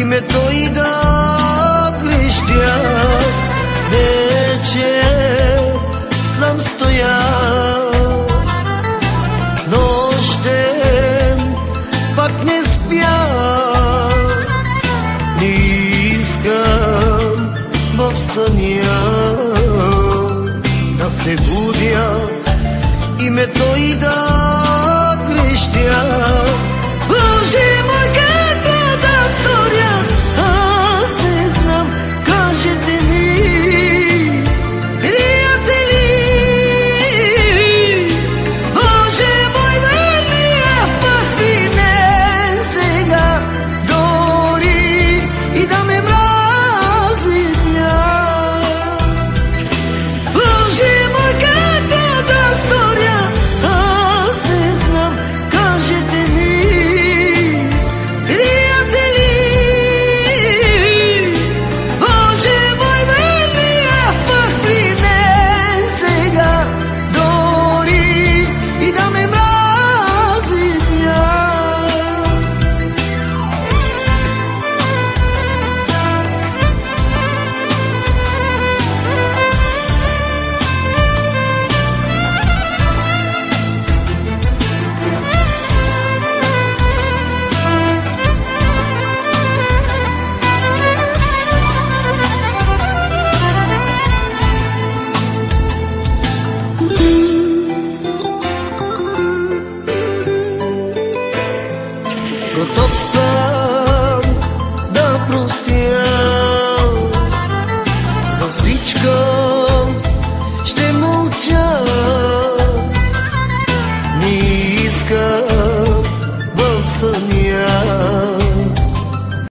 и ме той да крещя. Вече съм стоял нощем, пак не спя. Не искам в съня да се будя и ме той да крещя. Боже мой, какво да сторя? Аз не знам, кажете ми, приятели. Боже мой, верния пак при мен сега, дори и да ме мрази тя. Боже мой, какво да сторя? Аз не знам, кажете ми, приятели. Боже мой, верния пак при мен сега, дори и да ме мрази тя. Готов съм да простя, за всичко ще мълча. Не искам в съня